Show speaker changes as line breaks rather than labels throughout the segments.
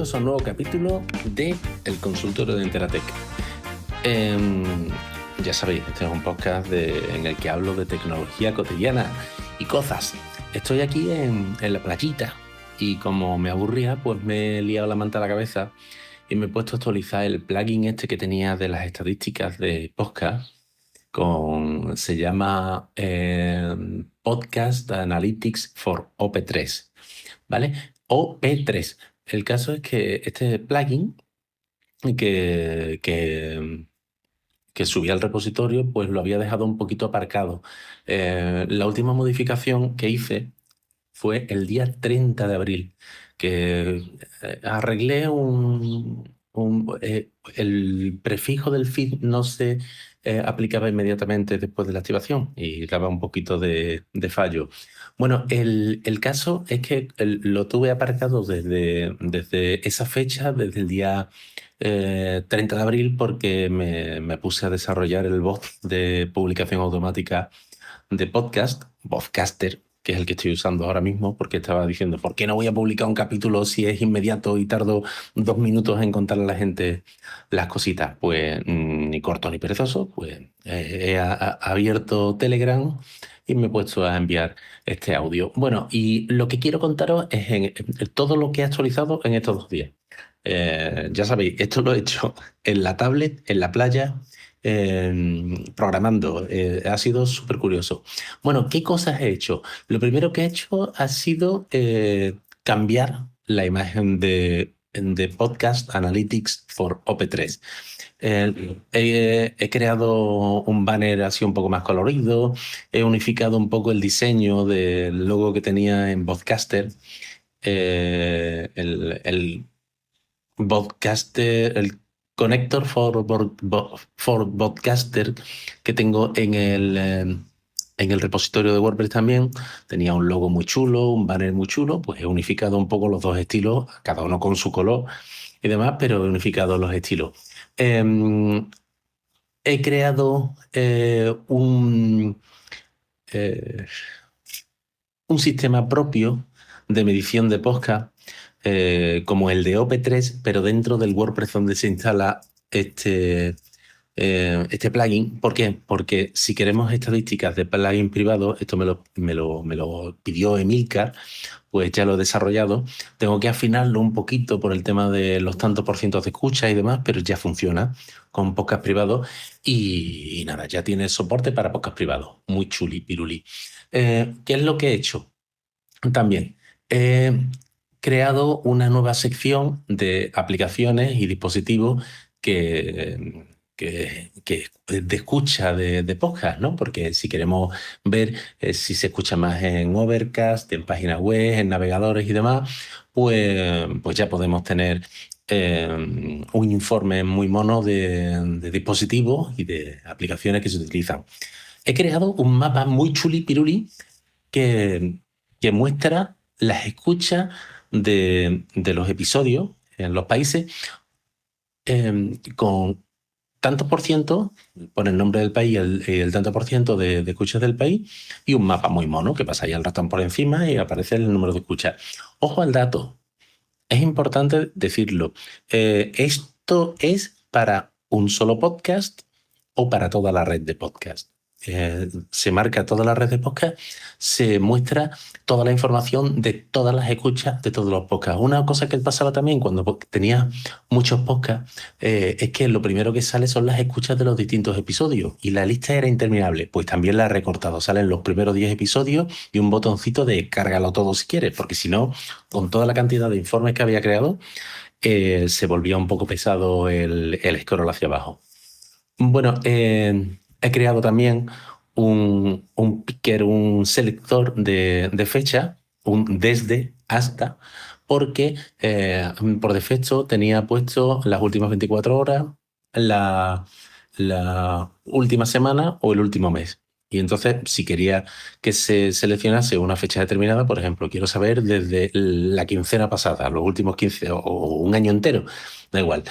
bienvenidos a un nuevo capítulo de El Consultorio de Interatec. Ya sabéis, este es un podcast en el que hablo de tecnología cotidiana y cosas. Estoy aquí en la playita y como me aburría, pues me he liado la manta a la cabeza y me he puesto a actualizar el plugin este que tenía de las estadísticas de podcast. Se llama Podcast Analytics for OP3, ¿vale? OP3. El caso es que este plugin que, que, que subí al repositorio, pues lo había dejado un poquito aparcado. La última modificación que hice fue el día 30 de abril, que arreglé el prefijo del feed no se aplicaba inmediatamente después de la activación y daba un poquito de fallo. Bueno, el caso es que lo tuve aparcado desde esa fecha, desde el día 30 de abril, porque me puse a desarrollar el bot de publicación automática de Podcaster, que es el que estoy usando ahora mismo, porque estaba diciendo, ¿por qué no voy a publicar un capítulo si es inmediato y tardo 2 minutos en contarle a la gente las cositas? Pues ni corto ni perezoso, pues he abierto Telegram y me he puesto a enviar este audio. Bueno, y lo que quiero contaros es en todo lo que he actualizado en estos 2 días. Ya sabéis, esto lo he hecho en la tablet, en la playa, programando. Ha sido súper curioso. Bueno, ¿qué cosas he hecho? Lo primero que he hecho ha sido cambiar la imagen de Podcast Analytics for OP3. He creado un banner así un poco más colorido, he unificado un poco el diseño del logo que tenía en Podcaster. El Podcaster, el connector for Podcaster que tengo en el repositorio de WordPress también, tenía un logo muy chulo, un banner muy chulo, pues he unificado un poco los dos estilos, cada uno con su color y demás, pero he unificado los estilos. He creado eh, un sistema propio de medición de podcast, como el de OP3, pero dentro del WordPress donde se instala este plugin. ¿Por qué? Porque si queremos estadísticas de plugin privado, esto me lo pidió Emilcar, pues ya lo he desarrollado. Tengo que afinarlo un poquito por el tema de los tantos por cientos de escucha y demás, pero ya funciona con podcast privados y nada, ya tiene soporte para podcast privados. Muy chuli, piruli. ¿Qué es lo que he hecho? También he creado una nueva sección de aplicaciones y dispositivos que de escucha de podcast, ¿no? Porque si queremos ver si se escucha más en Overcast, en páginas web, en navegadores y demás, pues ya podemos tener un informe muy mono de dispositivos y de aplicaciones que se utilizan. He creado un mapa muy chuli piruli que, que muestra las escuchas de los episodios en los países, con tanto por ciento, pone el nombre del país y el tanto por ciento de escuchas del país, y un mapa muy mono que pasa ahí el ratón por encima y aparece el número de escuchas. Ojo al dato, es importante decirlo. ¿Esto es para un solo podcast o para toda la red de podcast? Se marca toda la red de podcast, se muestra toda la información de todas las escuchas de todos los podcasts. Una cosa que pasaba también cuando tenía muchos podcasts, es que lo primero que sale son las escuchas de los distintos episodios y la lista era interminable. Pues también la he recortado. Salen los primeros 10 episodios y un botoncito de cárgalo todo si quieres, porque si no, con toda la cantidad de informes que había creado, se volvía un poco pesado el scroll hacia abajo. Bueno, he creado también un picker, un selector de fecha, un desde hasta, porque por defecto tenía puesto las últimas 24 horas, la, la última semana o el último mes. Y entonces, si quería que se seleccionase una fecha determinada, por ejemplo, quiero saber desde la quincena pasada, los últimos 15 o un año entero, da igual,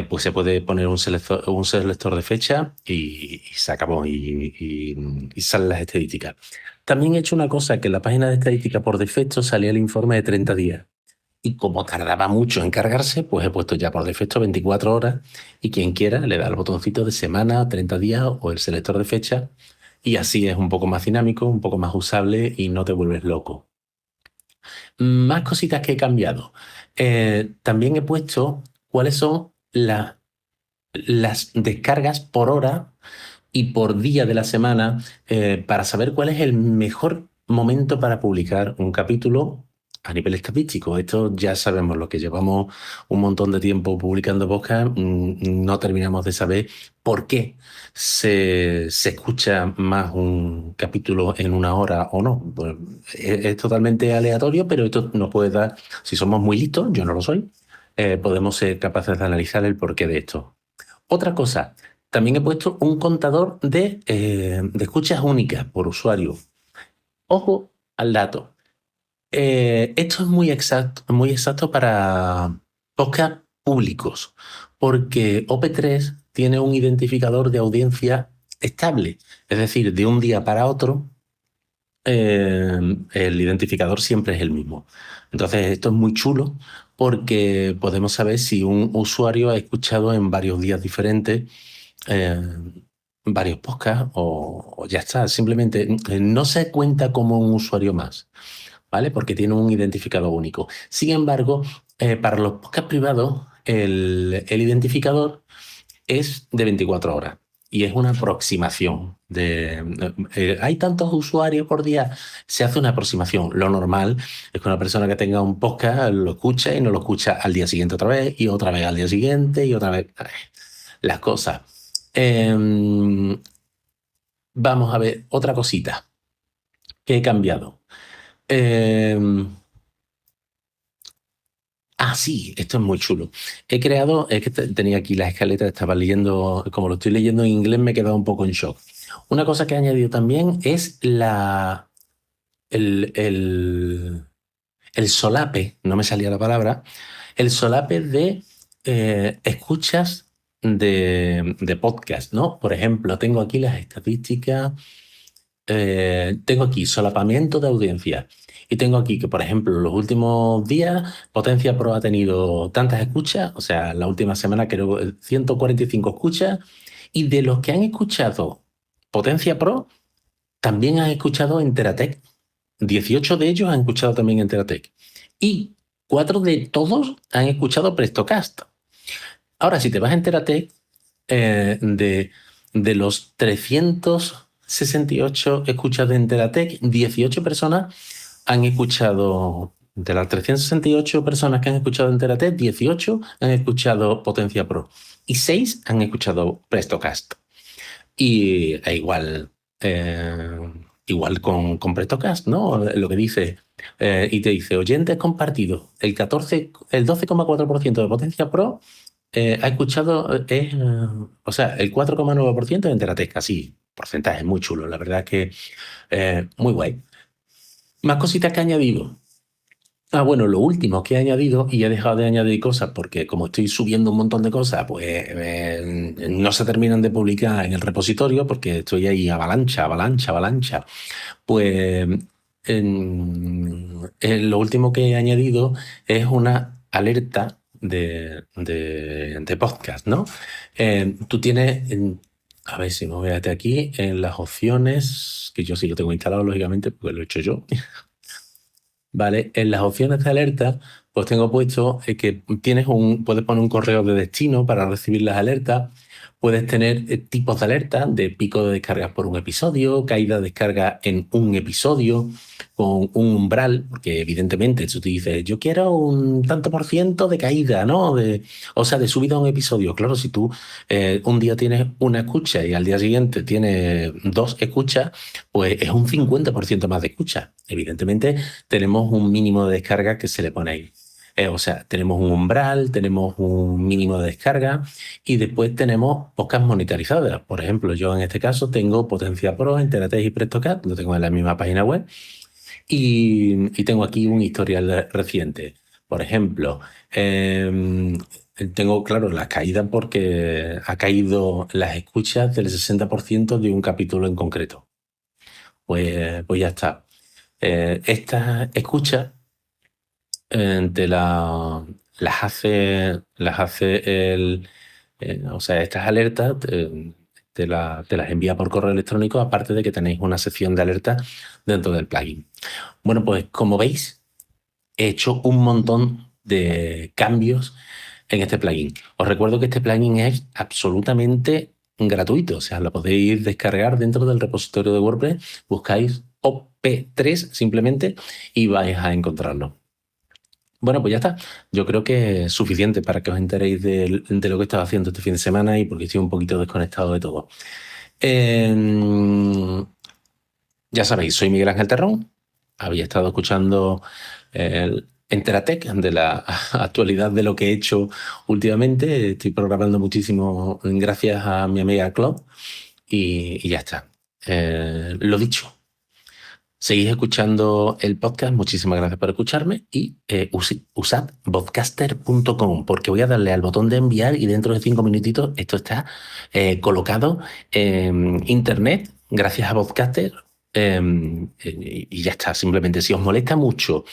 pues se puede poner un selector de fecha y se acabó y salen las estadísticas. También he hecho una cosa, que en la página de estadística por defecto salía el informe de 30 días. Y como tardaba mucho en cargarse, pues he puesto ya por defecto 24 horas y quien quiera le da el botoncito de semana, 30 días o el selector de fecha y así es un poco más dinámico, un poco más usable y no te vuelves loco. Más cositas que he cambiado. También he puesto cuáles son las descargas por hora y por día de la semana para saber cuál es el mejor momento para publicar un capítulo a nivel estadístico. Esto ya sabemos, lo que llevamos un montón de tiempo publicando podcast, no terminamos de saber por qué se escucha más un capítulo en una hora o no. Pues, es totalmente aleatorio, pero esto nos puede dar, si somos muy listos, yo no lo soy, podemos ser capaces de analizar el porqué de esto. Otra cosa, también he puesto un contador de escuchas únicas por usuario. Ojo al dato. Esto es muy exacto para podcast públicos, porque OP3 tiene un identificador de audiencia estable, es decir, de un día para otro, el identificador siempre es el mismo. Entonces, esto es muy chulo porque podemos saber si un usuario ha escuchado en varios días diferentes eh, varios podcasts o ya está. Simplemente no se cuenta como un usuario más, ¿vale? Porque tiene un identificador único. Sin embargo, para los podcasts privados, el identificador es de 24 horas y es una aproximación hay tantos usuarios por día, se hace una aproximación. Lo normal es que una persona que tenga un podcast lo escucha y no lo escucha al día siguiente otra vez y otra vez al día siguiente y otra vez. Las cosas. Em, Vamos a ver otra cosita que he cambiado. Em, sí, esto es muy chulo. He creado, es que tenía aquí las escaletas, estaba leyendo, como lo estoy leyendo en inglés, me he quedado un poco en shock. Una cosa que he añadido también es el, el, el solape, no me salía la palabra, el solape de escuchas de podcast, ¿no? Por ejemplo, tengo aquí las estadísticas. Tengo aquí solapamiento de audiencia y tengo aquí que, por ejemplo, en los últimos días Potencia Pro ha tenido tantas escuchas, o sea, la última semana creo 145 escuchas y de los que han escuchado Potencia Pro también han escuchado Enteratec. 18 de ellos han escuchado también Enteratec y 4 de todos han escuchado Prestocast. Ahora, si te vas a Enteratec, de los 368 escuchas de Enteratec, 18 personas han escuchado, de las 368 personas que han escuchado Enteratec, 18 han escuchado Potencia Pro y 6 han escuchado Prestocast. Y eh, igual con Prestocast, ¿no? Lo que dice, y te dice, oyentes compartidos, el 12,4% de Potencia Pro ha escuchado, o sea, el 4,9% de Enteratec, así, porcentaje muy chulo, la verdad que muy guay. Más cositas que he añadido. Bueno, lo último que he añadido, y he dejado de añadir cosas porque como estoy subiendo un montón de cosas, pues no se terminan de publicar en el repositorio porque estoy ahí avalancha, avalancha, avalancha. Pues lo último que he añadido es una alerta de podcast, ¿no? Tú tienes, a ver si me voy a meter aquí, en las opciones, que yo sí lo tengo instalado, lógicamente, porque lo he hecho yo. Vale, en las opciones de alerta, pues tengo puesto que puedes poner un correo de destino para recibir las alertas, puedes tener tipos de alerta, de pico de descargas por un episodio, caída de descarga en un episodio, con un umbral, porque evidentemente si tú dices, yo quiero un tanto por ciento de caída, ¿no? O sea, de subida a un episodio. Claro, si tú un día tienes una escucha y al día siguiente tienes dos escuchas, pues es un 50% más de escucha. Evidentemente tenemos un mínimo de descarga que se le pone ahí. O sea, tenemos un umbral, tenemos un mínimo de descarga y después tenemos podcast monetarizadas. Por ejemplo, yo en este caso tengo Potencia Pro, Enteratec y Prestocast, lo tengo en la misma página web y tengo aquí un historial reciente. Por ejemplo, tengo, claro, las caídas porque ha caído las escuchas del 60% de un capítulo en concreto. Pues ya está. Estas escuchas las hace o sea, estas alertas te las envía por correo electrónico, aparte de que tenéis una sección de alertas dentro del plugin. Bueno, pues como veis, he hecho un montón de cambios en este plugin. Os recuerdo que este plugin es absolutamente gratuito, o sea, lo podéis descargar dentro del repositorio de WordPress, buscáis OP3 simplemente y vais a encontrarlo. Bueno, pues ya está. Yo creo que es suficiente para que os enteréis de lo que he estado haciendo este fin de semana y porque estoy un poquito desconectado de todo. Ya sabéis, soy Miguel Ángel Terrón. Había estado escuchando el Enteratec de la actualidad de lo que he hecho últimamente. Estoy programando muchísimo gracias a mi amiga Claude y ya está. Lo dicho. Seguís escuchando el podcast, muchísimas gracias por escucharme y usad vodcaster.com porque voy a darle al botón de enviar y dentro de 5 minutitos esto está colocado en internet gracias a Vodcaster y ya está. Simplemente si os molesta mucho,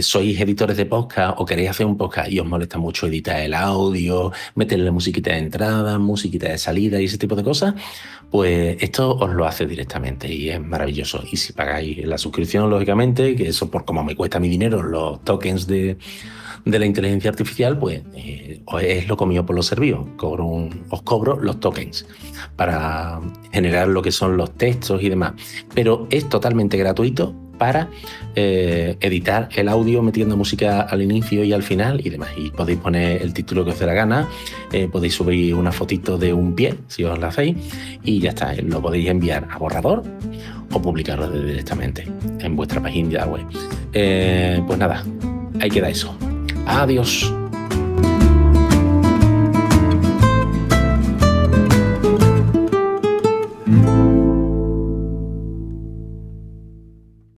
sois editores de podcast o queréis hacer un podcast y os molesta mucho editar el audio, meterle musiquita de entrada, musiquita de salida y ese tipo de cosas, pues esto os lo hace directamente y es maravilloso. Y si pagáis la suscripción, lógicamente, que eso por como me cuesta mi dinero, los tokens de la inteligencia artificial, pues es lo comido por los servicios. Os cobro los tokens para generar lo que son los textos y demás. Pero es totalmente gratuito para editar el audio metiendo música al inicio y al final y demás. Y podéis poner el título que os dé la gana, podéis subir una fotito de un pie, si os la hacéis, y ya está. Lo podéis enviar a borrador o publicarlo directamente en vuestra página web. Pues nada, ahí queda eso. Adiós.